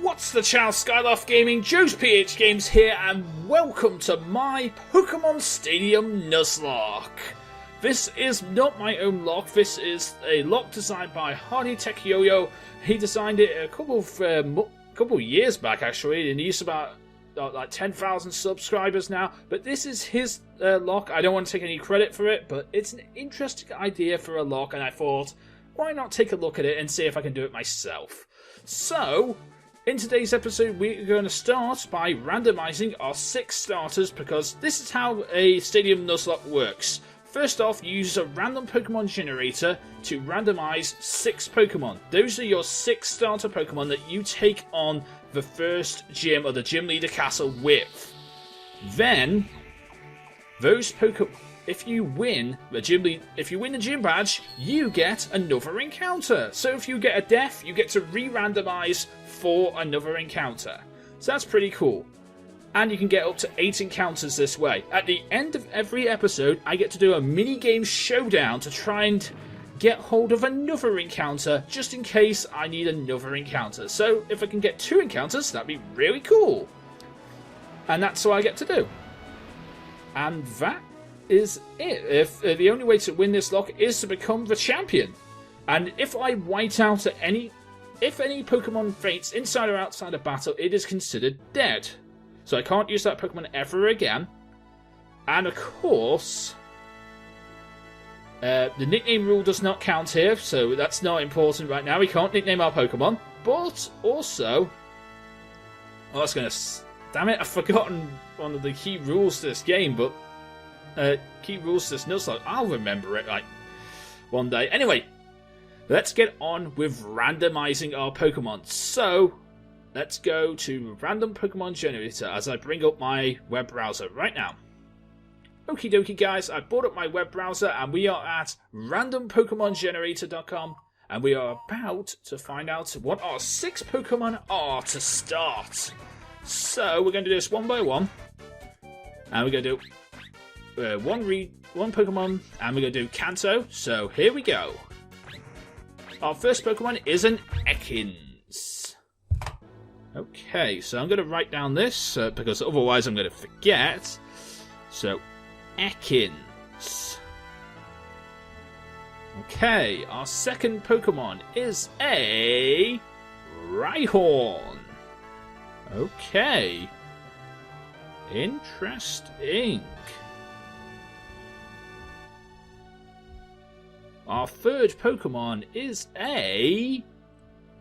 What's the chow, SkyloftGaming JoesphGames here, and welcome to my Pokémon Stadium Nuzlocke. This is not my own lock, this is a lock designed by Harden Yo-Yo. He designed it a couple of years back actually, and he's about like 10,000 subscribers now. But this is his lock. I don't want to take any credit for it, but it's an interesting idea for a lock, and I thought, why not take a look at it and see if I can do it myself? So, in today's episode, we're going to start by randomizing our 6 starters, because this is how a Stadium Nuzlocke works. First off, you use a random Pokemon generator to randomize 6 Pokemon. Those are your 6 starter Pokemon that you take on the first gym or the gym leader castle with. Then, those Pokemon, if you win the gym badge, you get another encounter. So if you get a death, you get to re-randomize for another encounter. So that's pretty cool. And you can get up to 8 encounters this way. At the end of every episode, I get to do a minigame showdown to try and get hold of another encounter, just in case I need another encounter. So if I can get 2 encounters, that'd be really cool. And that's what I get to do. And that is it. If the only way to win this lock is to become the champion. And if I white out at if any Pokemon faints inside or outside of battle, it is considered dead. So I can't use that Pokemon ever again. And of course, the nickname rule does not count here, so that's not important right now. We can't nickname our Pokemon. But also, damn it, I've forgotten one of the key rules to this game, but key rules to this Nuzlocke, I'll remember it like one day. Anyway, let's get on with randomizing our Pokemon. So, let's go to Random Pokemon Generator as I bring up my web browser right now. Okie dokie guys, I brought up my web browser and we are at randompokemongenerator.com, and we are about to find out what our 6 Pokemon are to start. So we're going to do this one by one, and we're going to do one Pokemon, and we're going to do Kanto. So here we go. Our first Pokemon is an Ekans. Okay, so I'm going to write down this, because otherwise I'm going to forget. So, Ekans. Okay, our second Pokemon is a Rhyhorn. Okay. Interesting. Our third Pokemon is a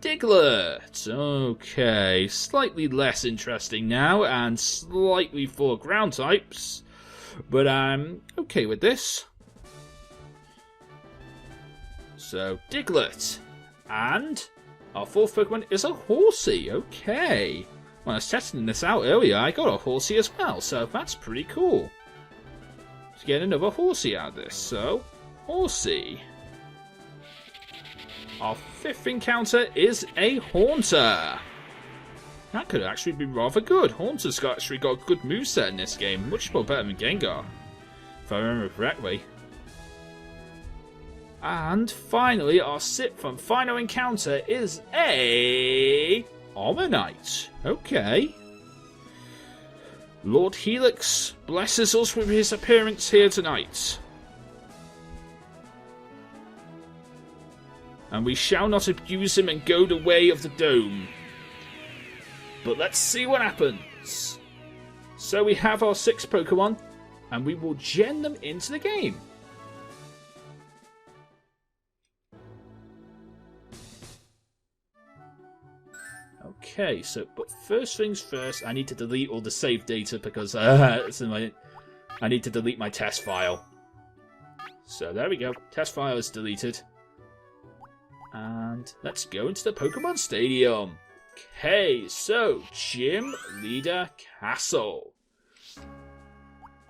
Diglett. Okay, slightly less interesting now, and slightly for ground types, but I'm okay with this. So, Diglett. And our fourth Pokemon is a Horsey. Okay. When I was testing this out earlier, I got a Horsey as well, so that's pretty cool. To get another Horsey out of this, so, Horsey. Our fifth encounter is a Haunter. That could actually be rather good. Haunter's actually got a good moveset in this game, much more better than Gengar, if I remember correctly. And finally, our sixth and final encounter is a Omanyte. Okay. Lord Helix blesses us with his appearance here tonight. And we shall not abuse him and go the way of the dome. But let's see what happens. So we have our 6 Pokemon, and we will gen them into the game. Okay, but first things first, I need to delete all the save data because I need to delete my test file. So there we go, test file is deleted. And let's go into the Pokemon Stadium. Okay, so Gym Leader Castle.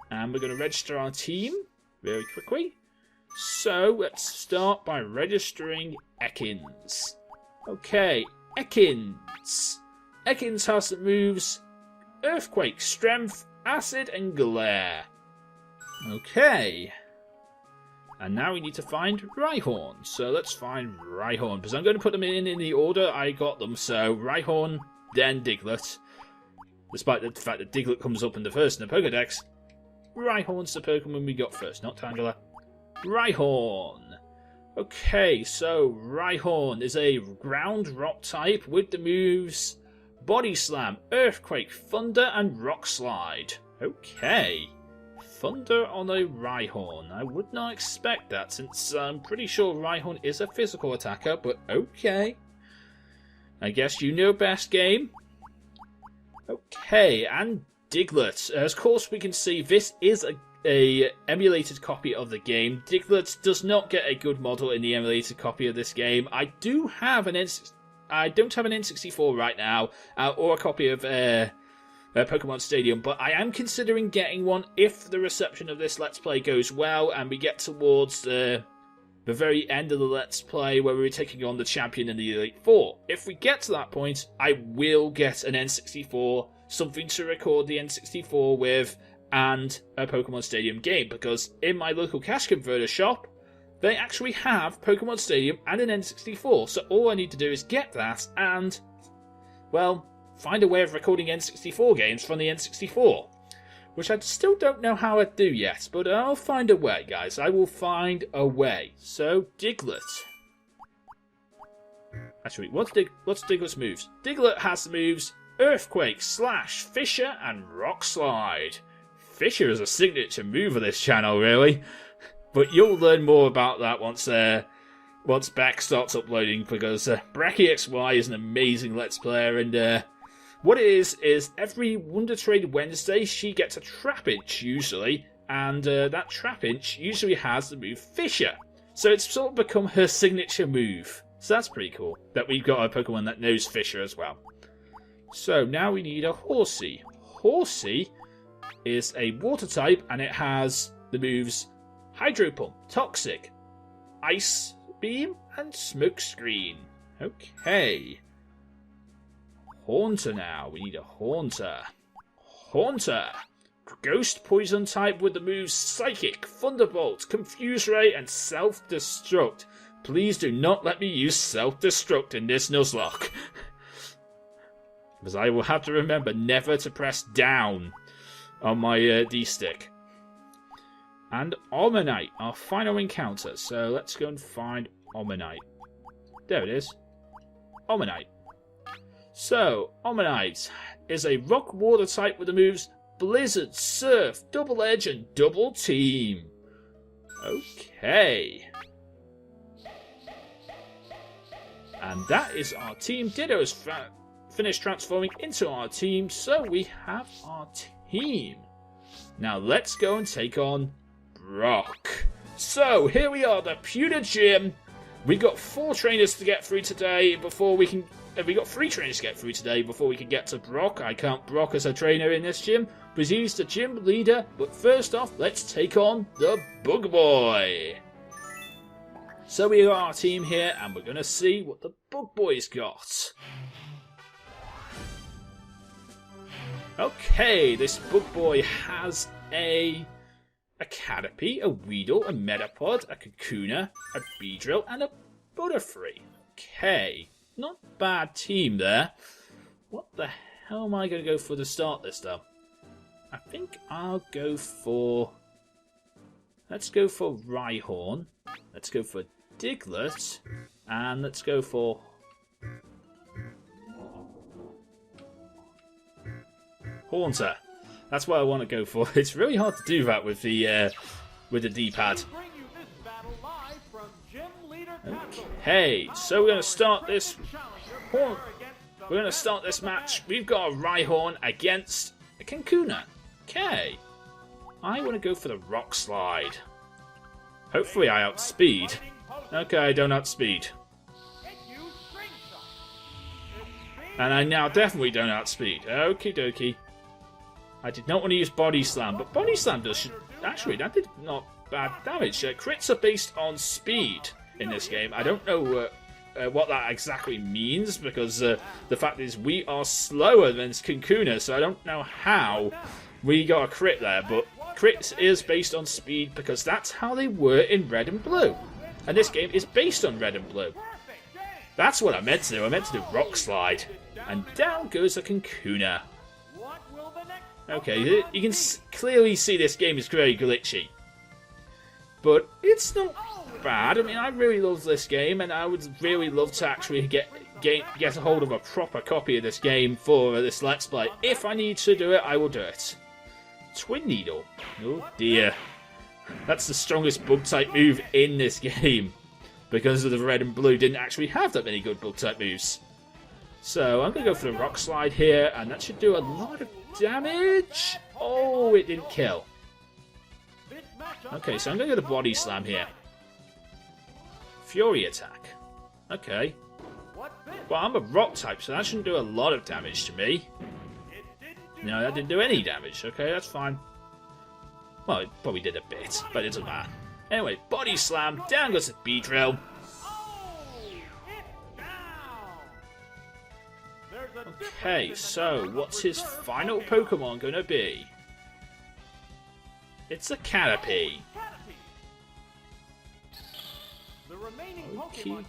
And we're going to register our team very quickly. So let's start by registering Ekans. Okay, Ekans. Ekans has the moves Earthquake, Strength, Acid, and Glare. Okay. And now we need to find Rhyhorn. So let's find Rhyhorn, because I'm going to put them in the order I got them. So Rhyhorn then Diglett. Despite the fact that Diglett comes up in the first in the Pokédex, Rhyhorn's the Pokemon we got first, not Tangela. Rhyhorn. Okay, so Rhyhorn is a ground rock type with the moves Body Slam, Earthquake, Thunder, and Rock Slide. Okay. Thunder on a Rhyhorn. I would not expect that, since I'm pretty sure Rhyhorn is a physical attacker, but okay. I guess you know best, game. Okay, and Diglett. As of course we can see, this is a emulated copy of the game. Diglett does not get a good model in the emulated copy of this game. I don't have an N64 right now, or a copy of Pokémon Stadium, but I am considering getting one if the reception of this Let's Play goes well and we get towards the very end of the Let's Play where we're taking on the champion in the Elite Four. If we get to that point, I will get an N64, something to record the N64 with, and a Pokémon Stadium game, because in my local cash converter shop, they actually have Pokémon Stadium and an N64, so all I need to do is get that and, well, find a way of recording N64 games from the N64. Which I still don't know how I'd do yet, but I'll find a way, guys. I will find a way. So, Diglett. Actually, what's Diglett's moves? Diglett has the moves Earthquake, Slash, Fissure, and Rock Slide. Fissure is a signature move of this channel, really. But you'll learn more about that once Beck starts uploading, because BrackyXY is an amazing Let's Player, and what it is every Wonder Trade Wednesday she gets a Trapinch, usually, and that Trapinch usually has the move Fissure. So it's sort of become her signature move. So that's pretty cool, that we've got a Pokemon that knows Fissure as well. So now we need a Horsey. Horsey is a water type, and it has the moves Hydro Pump, Toxic, Ice Beam, and Smoke Screen. Okay. Haunter now. We need a Haunter. Haunter. Ghost Poison type with the moves Psychic, Thunderbolt, Confuse Ray, and Self-Destruct. Please do not let me use Self-Destruct in this Nuzlocke. Because I will have to remember never to press down on my D-stick. And Omanyte, our final encounter. So let's go and find Omanyte. There it is. Omanyte. So, Omanyte is a rock water type with the moves Blizzard, Surf, Double Edge, and Double Team. Okay. And that is our team. Ditto has finished transforming into our team, so we have our team. Now let's go and take on Brock. So, here we are, the Pewter Gym. We've got 4 trainers to get through today before we can... we got 3 trainers to get through today before we can get to Brock. I count Brock as a trainer in this gym, but he's the gym leader. But first off, let's take on the Bug Boy. So we got our team here, and we're going to see what the Bug Boy's got. Okay, this Bug Boy has a Caterpie, a Weedle, a Metapod, a Kakuna, a Beedrill, and a Butterfree. Okay. Not bad team there. What the hell am I going to go for to start this, though? I think I'll go for... let's go for Rhyhorn. Let's go for Diglett. And let's go for... Haunter. That's what I want to go for. It's really hard to do that with the D-pad. Okay, so we're going to start this. We're going to start this match. We've got a Rhyhorn against a Kakuna. Okay, I want to go for the Rock Slide. Hopefully, I outspeed. Okay, I don't outspeed. And I now definitely don't outspeed. Okie dokie. I did not want to use Body Slam, but Body Slam does... actually, that did not bad damage. Crits are based on speed in this game. I don't know what that exactly means, because the fact is we are slower than Kakuna, so I don't know how we got a crit there, but crits is based on speed because that's how they were in Red and Blue. And this game is based on Red and Blue. That's what I meant to do. I meant to do Rock Slide. And down goes a Kankuna. Okay, you can clearly see this game is very glitchy. But it's not bad. I mean, I really love this game, and I would really love to actually get a hold of a proper copy of this game for this Let's Play. If I need to do it, I will do it. Twin Needle. Oh dear. That's the strongest bug-type move in this game. Because of the red and blue didn't actually have that many good bug-type moves. So I'm going to go for the Rock Slide here, and that should do a lot of damage. Oh, it didn't kill. Okay, so I'm going to go the Body Slam here. Fury Attack. Okay. Well, I'm a Rock type, so that shouldn't do a lot of damage to me. No, that didn't do any damage. Okay, that's fine. Well, it probably did a bit, but it doesn't matter. Anyway, Body Slam, down goes the Beedrill. Okay, so what's his final Pokemon going to be? It's a Caterpie. Okie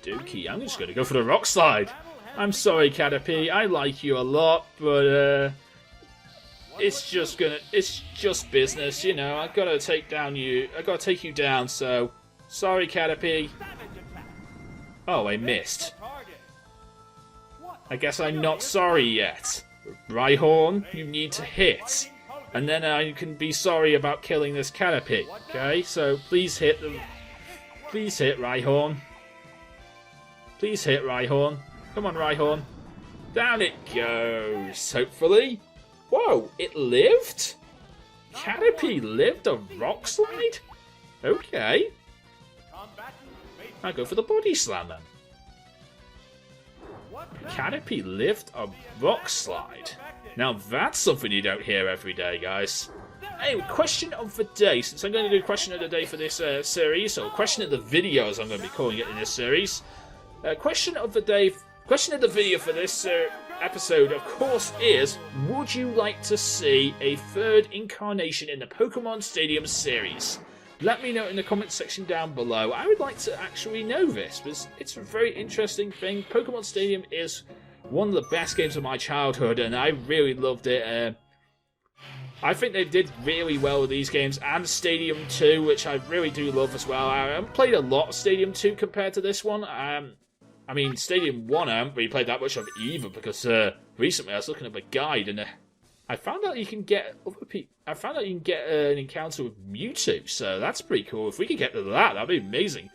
dokie, I'm just going to go for the Rock Slide. I'm sorry, Caterpie, I like you a lot, but it's just business, you know. I gotta take you down. So sorry, Caterpie. Oh, I missed. I guess I'm not sorry yet. Rhyhorn, you need to hit, and then I can be sorry about killing this Caterpie. Okay, so please hit them. Please hit Rhyhorn. Please hit Rhyhorn. Come on, Rhyhorn. Down it goes. Hopefully. Whoa, it lived? Caterpie lived a Rock Slide? Okay. I'll go for the Body Slam then. Caterpie lived a Rock Slide. Now that's something you don't hear every day, guys. Anyway, question of the day. Since I'm going to do question of the day for this series, or question of the video as I'm going to be calling it in this series. Question of the video for this episode, of course, is: would you like to see a third incarnation in the Pokémon Stadium Series? Let me know in the comment section down below. I would like to actually know this, because it's a very interesting thing. Pokémon Stadium is one of the best games of my childhood, and I really loved it. I think they did really well with these games, and Stadium 2, which I really do love as well. I haven't played a lot of Stadium 2 compared to this one. I mean, Stadium 1 I haven't really played that much of either, because recently I was looking at a guide, and I found out you can get an encounter with Mewtwo, so that's pretty cool. If we could get to that, that'd be amazing.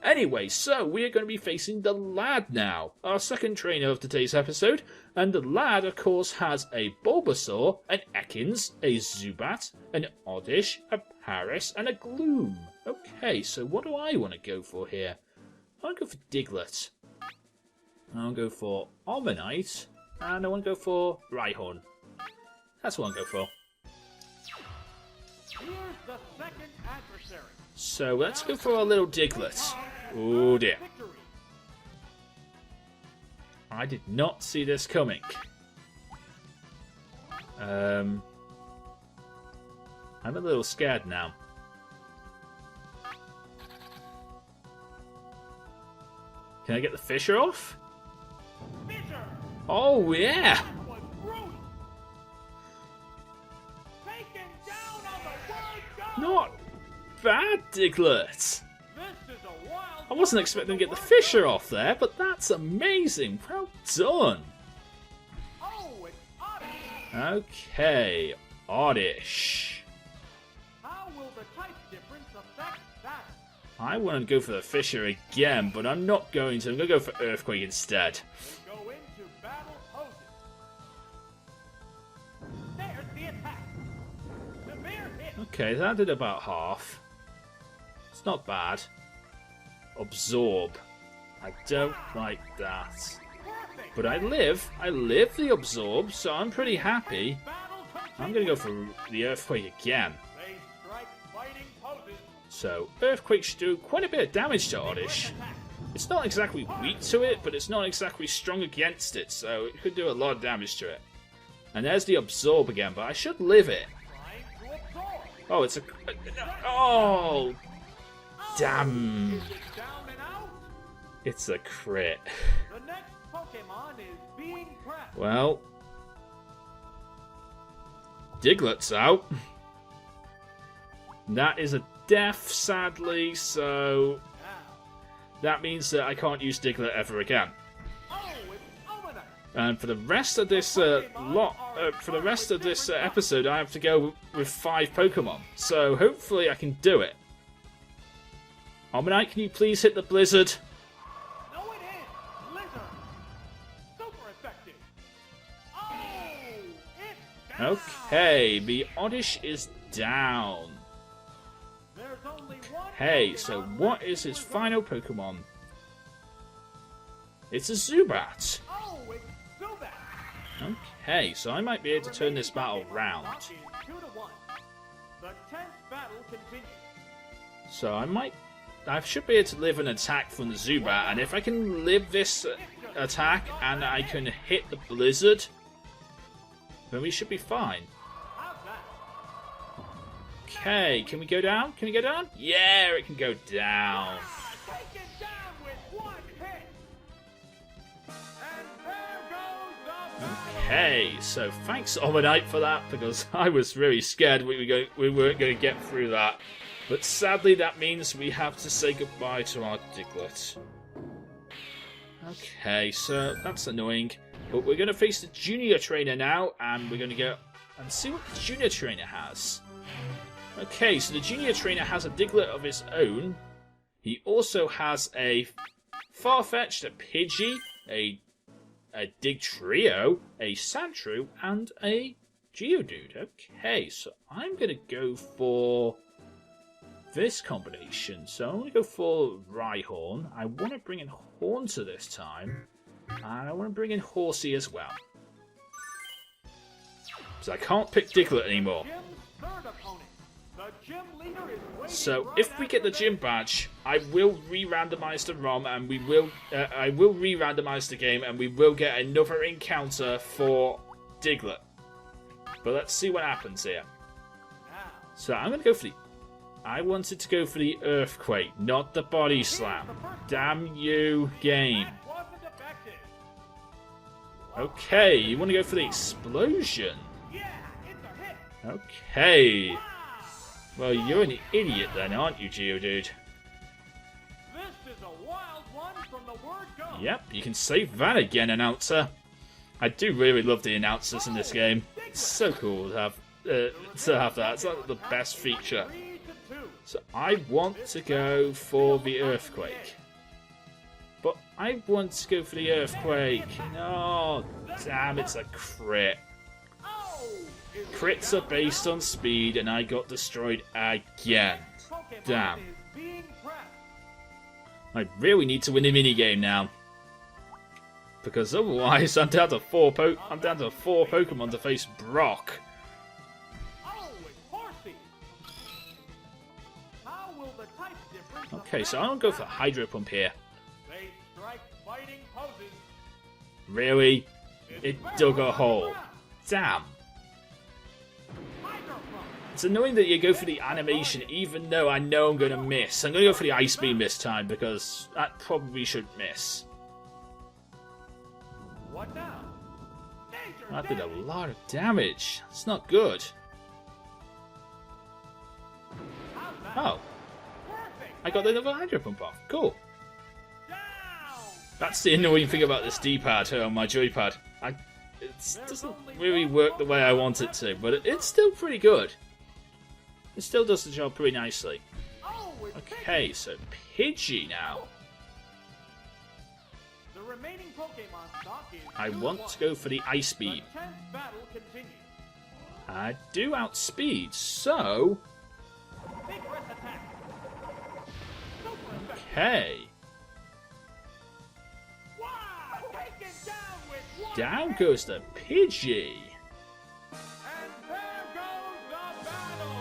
Anyway, so we are going to be facing the Lad now, our second trainer of today's episode. And the Lad, of course, has a Bulbasaur, an Ekans, a Zubat, an Oddish, a Paris, and a Gloom. Okay, so what do I want to go for here? I want to go for Diglett. I want to go for Omanyte, and I want to go for Rhyhorn. That's what I want to go for. Here's the second adversary. So let's go for a little Diglett. Oh dear. I did not see this coming. I'm a little scared now. Can I get the Fisher off? Oh yeah! Not bad, Diglett. I wasn't expecting to get the Fisher off there, but that's amazing. Well done. Okay, Oddish. How will the type difference affect that? I want to go for the Fisher again, but I'm not going to. I'm going to go for Earthquake instead. Go into battle poses. There's the attack. Severe hit. Okay, that did about half. It's not bad. Absorb. I don't like that. But I live the Absorb, so I'm pretty happy. I'm going to go for the Earthquake again. So, Earthquake should do quite a bit of damage to Oddish. It's not exactly weak to it, but it's not exactly strong against it, so it could do a lot of damage to it. And there's the Absorb again, but I should live it. Oh, it's a... Oh! Damn! It's a crit. The next Pokemon is being prepped. Well, Diglett's out. That is a death, sadly, so that means that I can't use Diglett ever again. And for the rest of this episode, I have to go with 5 Pokemon. So hopefully I can do it. Omanyte, can you please hit the Blizzard? No, it is Blizzard. Super effective. Oh, it's down. Okay, the Oddish is down. There's only one Hey, so what is his final Pokemon? It's a Zubat. Oh, it's Zubat. Okay, so I might be able to turn this battle round. The 10th battle continues. So I should be able to live an attack from the Zubat, and if I can live this attack and I can hit the Blizzard, then we should be fine. How's that? Okay, can we go down? Can we go down? Yeah, it can go down. Taken down with one hit. And there goes the battle. Okay, so thanks Omanyte for that, because I was really scared we weren't going to get through that. But sadly that means we have to say goodbye to our Diglett. Okay, so that's annoying. But we're going to face the Junior Trainer now, and we're going to go and see what the Junior Trainer has. Okay, so the Junior Trainer has a Diglett of his own. He also has a Farfetch'd, a Pidgey, a Digtrio, a Sandshrew, and a Geodude. Okay, so I'm going to go for this combination. So I'm going to go for Rhyhorn. I want to bring in Haunter this time. And I want to bring in Horsey as well. So I can't pick Diglett anymore. Jim's third opponent. The gym leader is waiting So right if we get the after gym badge, I will re-randomize the ROM, and I will re-randomize the game, and we will get another encounter for Diglett. But let's see what happens here. Now, So I'm going to go for I wanted to go for the Earthquake, not the Body Slam. Damn you, game. that wasn't effective. Okay, you want to go for the Explosion? Yeah, it's a hit. Okay. Wow. Well, you're an idiot then, aren't you, Geodude? This is a wild one from the word go. Yep, you can save that again, announcer. I do really love the announcers in this game. It's so cool to have that. It's like the best feature. 3-2. So I want to go for the Earthquake. But I want to go for the Earthquake. No, damn, it's a crit. Oh, is Crits are based on speed, and I got destroyed again. Pokemon Damn. is being prepped. I really need to win a minigame now. Because otherwise, I'm down to four Pokemon to face Brock. Oh, it's Horsey. How will the type difference Okay, so affect I'm gonna go for that? Hydro Pump here. They strike fighting poses. Really? It It's dug very a hole. well. Damn. Hydro Pump. It's annoying that you go for the animation even though I know I'm gonna miss. I'm gonna go for the Ice Beam this time because that probably should miss. What now? Danger, That did a damage. lot of damage. It's not good. How's that? Oh, Perfect. I got another Hydro Pump off. Cool. Down. That's the annoying thing about this D-pad here on my joypad. It doesn't really work the way I want it to, but it's still pretty good. It still does the job pretty nicely. Oh, it's Okay, so Pidgey now. The remaining Pokemon stock is I 2-1. want to go for the Ice The Beam. 10th battle continues. I do outspeed, so... Vigorous attack. Super effective. Okay. Wow, taken down with one Down hit. goes the Pidgey. And there goes the battle.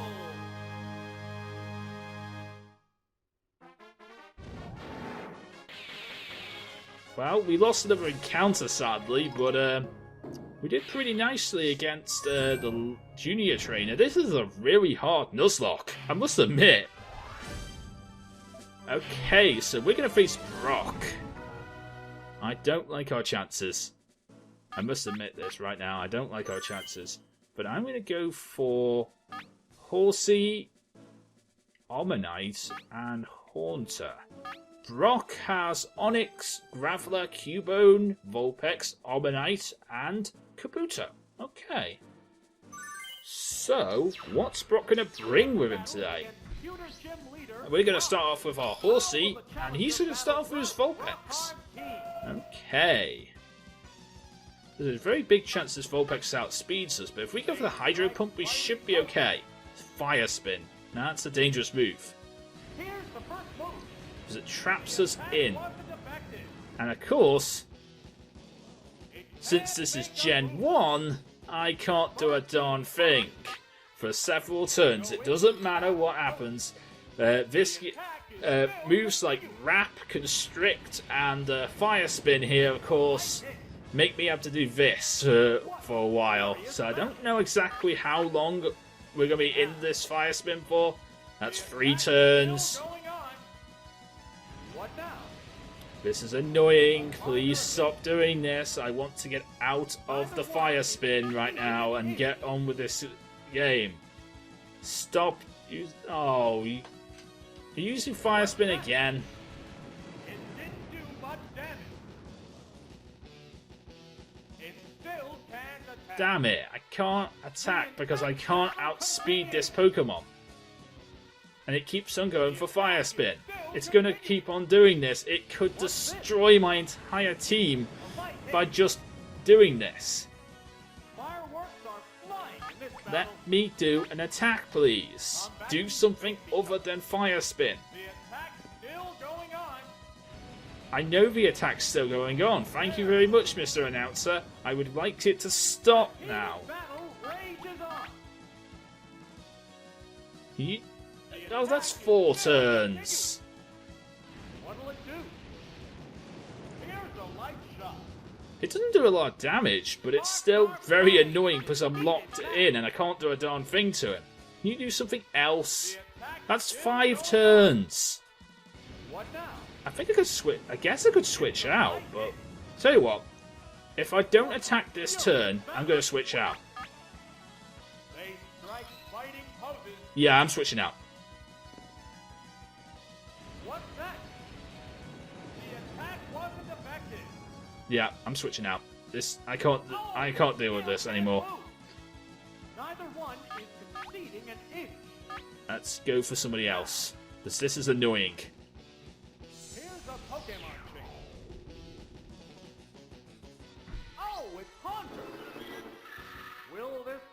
Well, we lost another encounter, sadly, but we did pretty nicely against the Junior Trainer. This is a really hard Nuzlocke, I must admit. Okay, so we're going to face Brock. I don't like our chances. I must admit this right now. I don't like our chances. But I'm going to go for Horsey, Omanyte, and Haunter. Brock has Onyx, Graveler, Cubone, Vulpix, Omanyte, and Kabuto. Okay. So, what's Brock going to bring with him today? We're going to start off with our Horsey, and he's going to start off with his Vulpix. Okay. There's a very big chance this Vulpix outspeeds us, but if we go for the Hydro Pump, we should be okay. Fire Spin. Now that's a dangerous move. Because it traps us in. And of course, since this is Gen 1, I can't do a darn thing. For several turns, it doesn't matter what happens. This moves like Wrap, Constrict, and Fire Spin here, of course, make me have to do this for a while. So I don't know exactly how long we're going to be in this Fire Spin for. That's 3 turns. This is annoying. Please stop doing this. I want to get out of the Fire Spin right now and get on with this game. Stop. Oh, you're using Fire Spin again. Damn it, I can't attack because I can't outspeed this Pokemon. And it keeps on going for Fire Spin. It's going to keep on doing this. It could destroy my entire team by just doing this. Let me do an attack, please. Do something other than Fire Spin. I know the attack's still going on. Thank you very much, Mr. Announcer. I would like it to stop now. Oh, that's 4 turns. It doesn't do a lot of damage, but it's still very annoying because I'm locked in and I can't do a darn thing to him. Can you do something else? That's 5 turns. I think I could switch. I guess I could switch out, but tell you what, if I don't attack this turn, I'm going to switch out. Yeah, I'm switching out. Yeah, I'm switching out. This I can't deal with this anymore. Let's go for somebody else. This is annoying.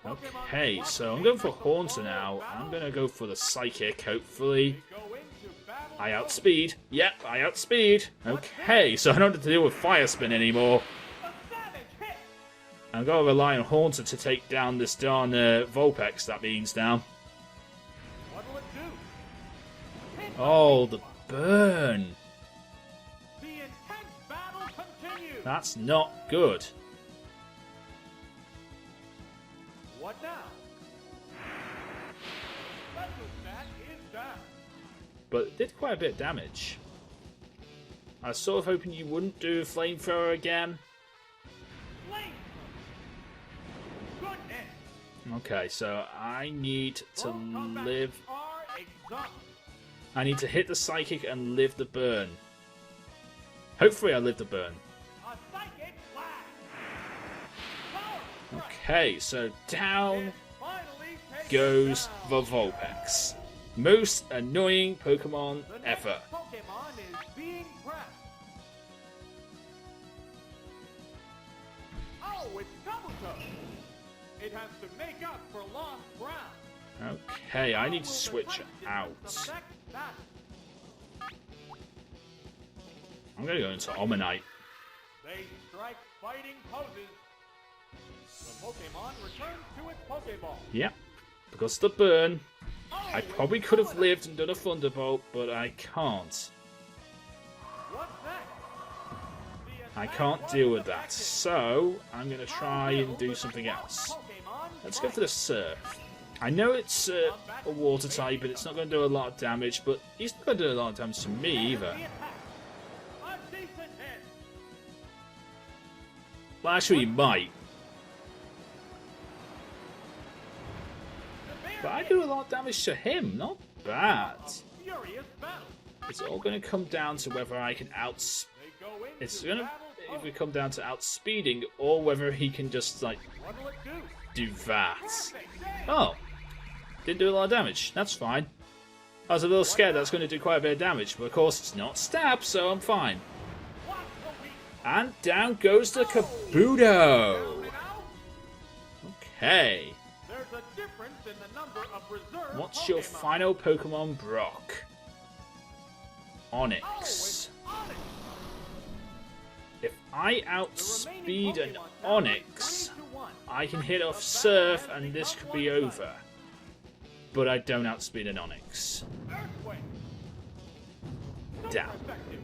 Okay, so I'm going for Haunter now. I'm going to go for the Psychic, hopefully. I outspeed. Yep, I outspeed. Okay, so I don't have to deal with Fire Spin anymore. I'm going to rely on Haunter to take down this darn Vulpix, that means now. Oh, the burn. That's not good. What now? But it did quite a bit of damage. I was sort of hoping you wouldn't do a Flamethrower again. Okay, so I need to live. I need to hit the Psychic and live the burn. Hopefully I live the burn. Okay, so down goes the Vulpix. Most annoying Pokemon ever. It has to make up for lost ground. Okay, I need to switch out. I'm gonna go into Omanyte. They strike fighting poses. The Pokemon returns to its Pokeball. Yep, because of the burn. I probably could have lived and done a Thunderbolt, but I can't. I can't deal with that, so I'm going to try and do something else. Let's go for the Surf. I know it's a water type, but it's not going to do a lot of damage, but he's not going to do a lot of damage to me either. Well, actually, he might. But I do a lot of damage to him. Not bad. Furious battle. It's all going to come down to whether I can outspeed. They go into It's going to battle either come down to outspeeding or whether he can just, like, What'll it do? do that. Perfect. Hey, Oh. Didn't do a lot of damage. That's fine. I was a little scared that's going to do quite a bit of damage, but of course it's not stab, so I'm fine. what's the weak And down goes the Kabuto. down and out? Okay. There's a difference in the number of reserve What's your Pokemon. final Pokemon, Brock? Oh, Onyx. it's Onyx. If I The remaining outspeed an Pokemon now Onyx, are 20 to 1. I can hit off Surf and this could be over. But I don't outspeed an Onyx. Earthquake. Damn. Super effective.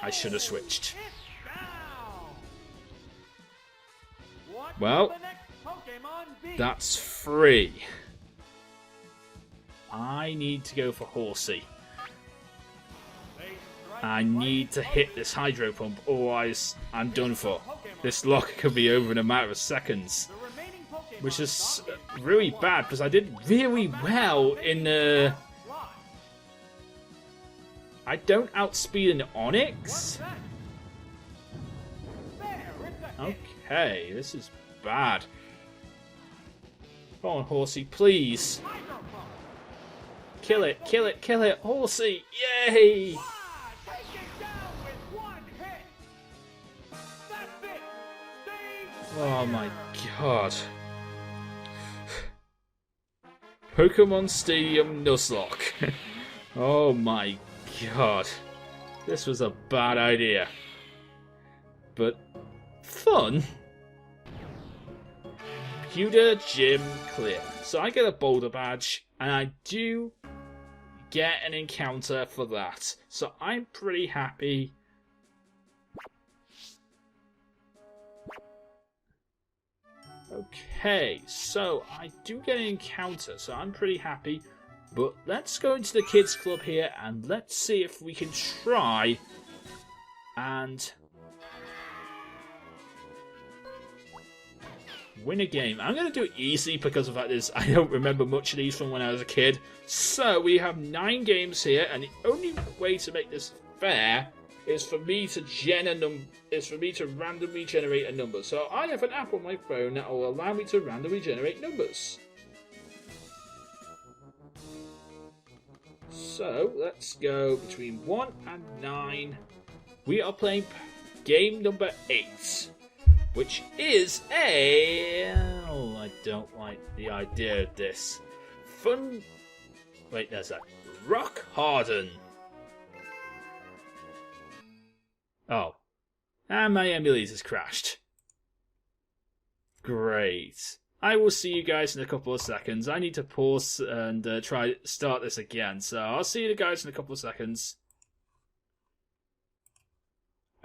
I should have switched. It's down. What Well, will the next Pokemon be? That's 3. I need to go for Horsey. They strike I right need to hit this Hydro Pump, otherwise I'm done for. This lock could be over in a matter of seconds. The remaining Pokemon Which is are really bad, because I did really well in the... Fly. I don't outspeed an What's Onyx? that? There, it's a hit. Okay, this is bad. Come on, Horsey, please. Hydro Pump. Kill it, kill it, kill it, Horsey! Yay! Fly. Take it down with one hit. That's it. Stage Oh my clear. god. Pokémon Stadium Nuzlocke. Oh my god. This was a bad idea. But fun. Computer Gym clear. So I get a boulder badge, and I do get an encounter for that. So I'm pretty happy. Okay, so I do get an encounter, so I'm pretty happy. But let's go into the kids club here and let's see if we can try and win a game. I'm going to do it easy because the fact is I don't remember much of these from when I was a kid. So we have 9 games here, and the only way to make this fair is for me to randomly generate a number. So I have an app on my phone that will allow me to randomly generate numbers. So let's go between 1 and 9. We are playing game number 8, which is a... Oh, I don't like the idea of this. Fun... Wait, there's that. Rock Harden. Oh. And my emulator's crashed. Great. I will see you guys in a couple of seconds. I need to pause and try start this again. So I'll see you guys in a couple of seconds.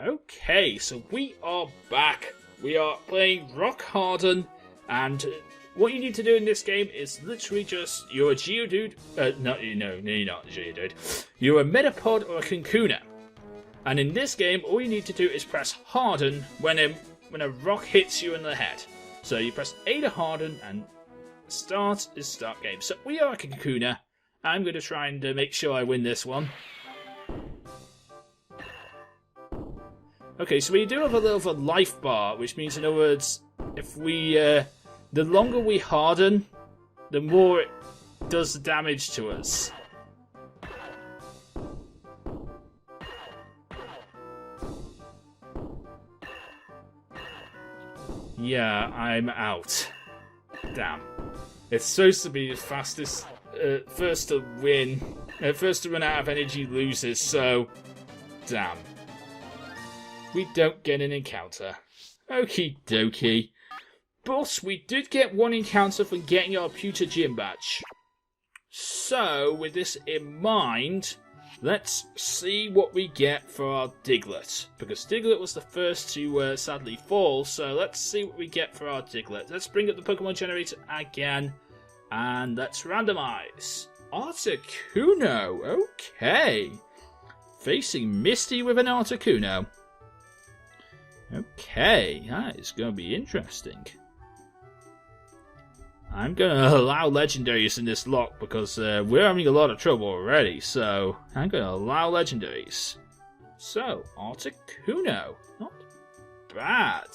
Okay, so we are back. We are playing Rock Harden, and what you need to do in this game is literally just you're a Geodude. No, you're not a Geodude. You're a Metapod or a Concuna. And in this game, all you need to do is press Harden when a rock hits you in the head. So you press A to Harden, and start is start game. So we are a Kakuna. I'm going to try and make sure I win this one. Okay, so we do have a little of a life bar, which means, in other words, if we, the longer we harden, the more it does the damage to us. Yeah, I'm out. Damn. It's supposed to be the fastest, first to win, first to run out of energy loses, so... Damn. We don't get an encounter. Okie dokie. But we did get one encounter for getting our Pewter Gym badge. So, with this in mind, let's see what we get for our Diglett. Because Diglett was the first to sadly fall, so let's see what we get for our Diglett. Let's bring up the Pokemon generator again, and let's randomize. Articuno, okay. Facing Misty with an Articuno. Okay, that is going to be interesting. I'm going to allow legendaries in this lock because we're having a lot of trouble already, so I'm going to allow legendaries. So, Articuno. Not bad.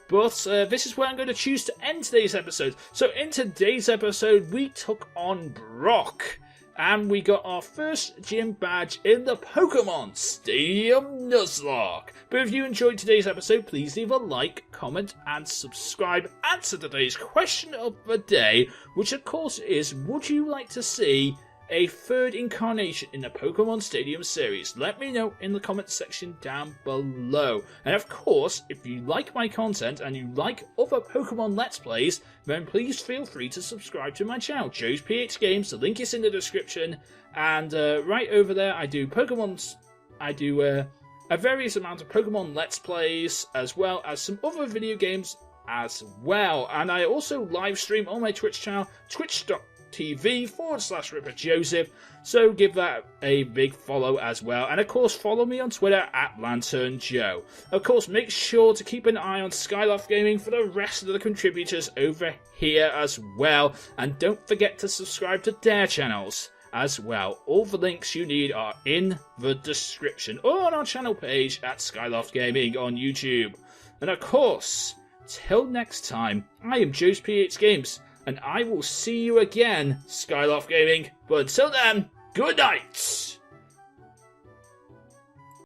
But this is where I'm going to choose to end today's episode. So in today's episode, we took on Brock. And we got our first gym badge in the Pokémon Stadium Nuzlocke. But if you enjoyed today's episode, please leave a like, comment, and subscribe. Answer today's question of the day, which of course is, would you like to see a third incarnation in the Pokémon Stadium Series? Let me know in the comments section down below. And of course, if you like my content and you like other Pokémon Let's Plays, then please feel free to subscribe to my channel, JoesphGames. The link is in the description. And right over there, I do a various amount of Pokémon Let's Plays, as well as some other video games as well. And I also live stream on my Twitch channel, twitch.tv/RipperJoseph, so give that a big follow as well. And of course, follow me on Twitter at LanternJoe. Of course, make sure to keep an eye on SkyloftGaming for the rest of the contributors over here as well. And don't forget to subscribe to their channels as well. All the links you need are in the description or on our channel page at SkyloftGaming on YouTube. And of course, till next time, I am JoesphGames, and I will see you again, Skyloft Gaming. But until then, good night!